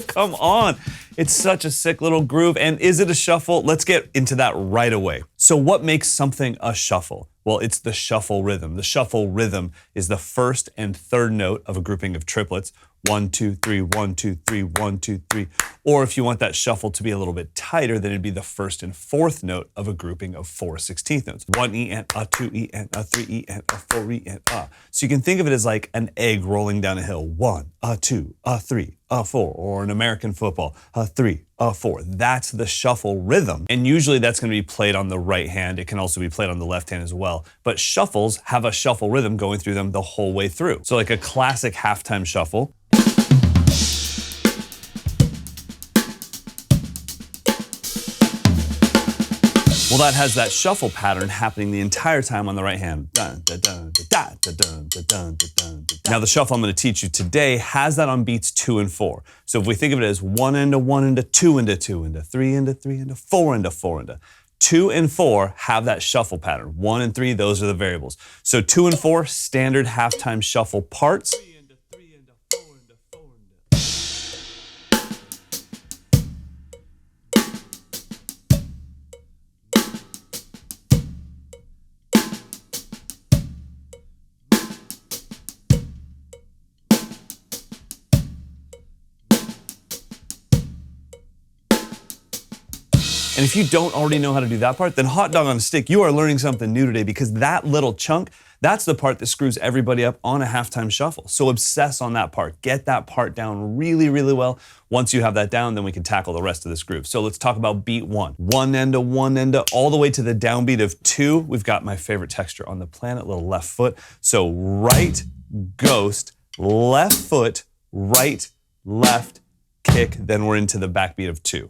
Come on. It's such a sick little groove. And is it a shuffle? Let's get into that right away. So what makes something a shuffle? Well, it's the shuffle rhythm. The shuffle rhythm is the first and third note of a grouping of triplets. 1, 2, 3, 1, 2, 3, 1, 2, 3. Or if you want that shuffle to be a little bit tighter, then it'd be the first and fourth note of a grouping of 4/16 notes. 1 E and a, 2 E and a, 3 E and a, 4 E and a. So you can think of it as like an egg rolling down a hill. 1, a, 2, a, 3, a, 4. Or in American football, a 3, a 4. That's the shuffle rhythm. And usually that's going to be played on the right hand. It can also be played on the left hand as well. But shuffles have a shuffle rhythm going through them the whole way through. So like a classic halftime shuffle. Well, that has that shuffle pattern happening the entire time on the right hand. Dun, dun, dun, dun, dun, dun, dun, dun, dun, dun. Now, the shuffle I'm going to teach you today has that on beats 2 and 4. So if we think of it as 1 into 1 into 2 into 2 into 3 into 3 into 4 into 4 into 2 and 4 have that shuffle pattern. 1 and 3, those are the variables. So 2 and 4, standard halftime shuffle parts. And if you don't already know how to do that part, then hot dog on a stick, you are learning something new today, because that little chunk, that's the part that screws everybody up on a halftime shuffle. So obsess on that part. Get that part down really, really well. Once you have that down, then we can tackle the rest of this groove. So let's talk about beat 1. 1 endo, 1 endo, all the way to the downbeat of 2. We've got my favorite texture on the planet, little left foot. So right, ghost, left foot, right, left, kick, then we're into the backbeat of 2.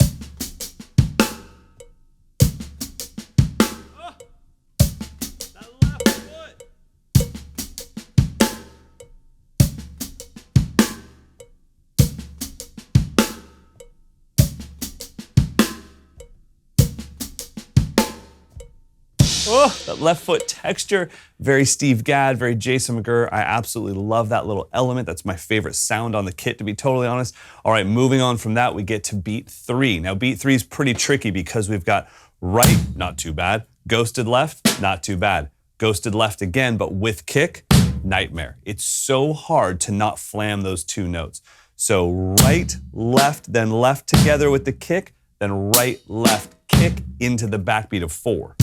Oh, that left foot texture, very Steve Gadd, very Jason McGurr. I absolutely love that little element. That's my favorite sound on the kit, to be totally honest. All right, moving on from that, we get to beat 3. Now, beat 3 is pretty tricky because we've got right, not too bad. Ghosted left, not too bad. Ghosted left again, but with kick, nightmare. It's so hard to not flam those 2 notes. So right, left, then left together with the kick, then right, left, kick into the backbeat of 4.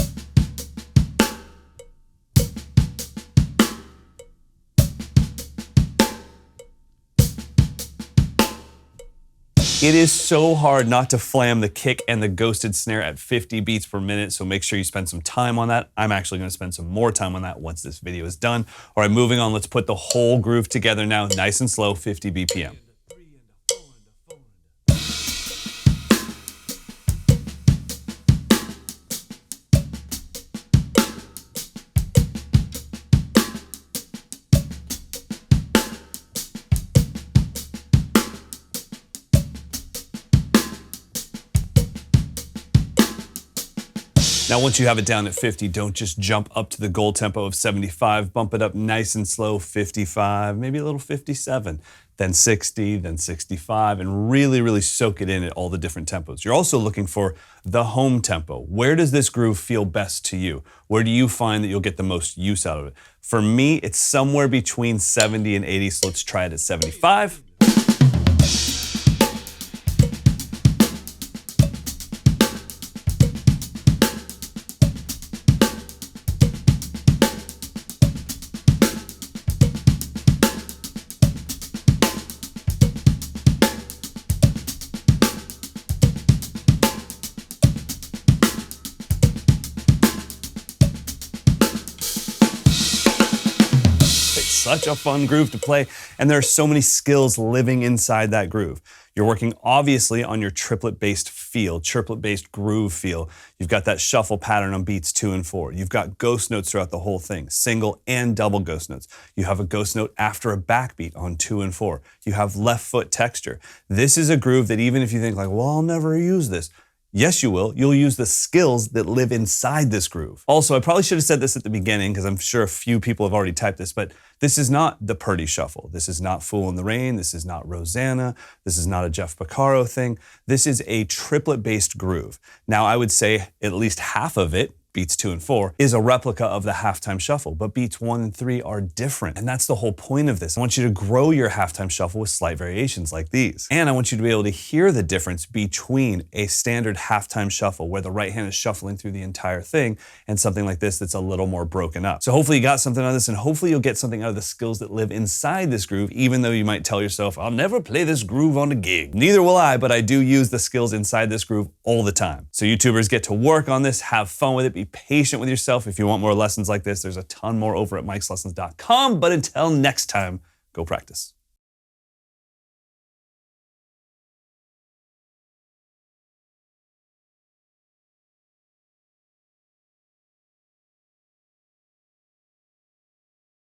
It is so hard not to flam the kick and the ghosted snare at 50 beats per minute, so make sure you spend some time on that. I'm actually going to spend some more time on that once this video is done. All right, moving on, let's put the whole groove together now, nice and slow, 50 BPM. Now, once you have it down at 50, don't just jump up to the goal tempo of 75. Bump it up nice and slow, 55, maybe a little 57, then 60, then 65, and really, really soak it in at all the different tempos. You're also looking for the home tempo. Where does this groove feel best to you? Where do you find that you'll get the most use out of it? For me, it's somewhere between 70 and 80, so let's try it at 75. Such a fun groove to play, and there are so many skills living inside that groove. You're working obviously on your triplet-based feel, triplet-based groove feel. You've got that shuffle pattern on beats 2 and 4. You've got ghost notes throughout the whole thing, single and double ghost notes. You have a ghost note after a backbeat on 2 and 4. You have left foot texture. This is a groove that even if you think like, well, I'll never use this, Yes, you will. You'll use the skills that live inside this groove. Also, I probably should have said this at the beginning because I'm sure a few people have already typed this, but this is not the Purdy shuffle. This is not Fool in the Rain. This is not Rosanna. This is not a Jeff Porcaro thing. This is a triplet-based groove. Now, I would say at least half of it, beats 2 and 4, is a replica of the halftime shuffle, but beats 1 and 3 are different. And that's the whole point of this. I want you to grow your halftime shuffle with slight variations like these. And I want you to be able to hear the difference between a standard halftime shuffle where the right hand is shuffling through the entire thing and something like this that's a little more broken up. So hopefully you got something out of this, and hopefully you'll get something out of the skills that live inside this groove, even though you might tell yourself, I'll never play this groove on a gig. Neither will I, but I do use the skills inside this groove all the time. So YouTubers, get to work on this, have fun with it, be patient with yourself. If you want more lessons like this, there's a ton more over at mikeslessons.com. But until next time, go practice.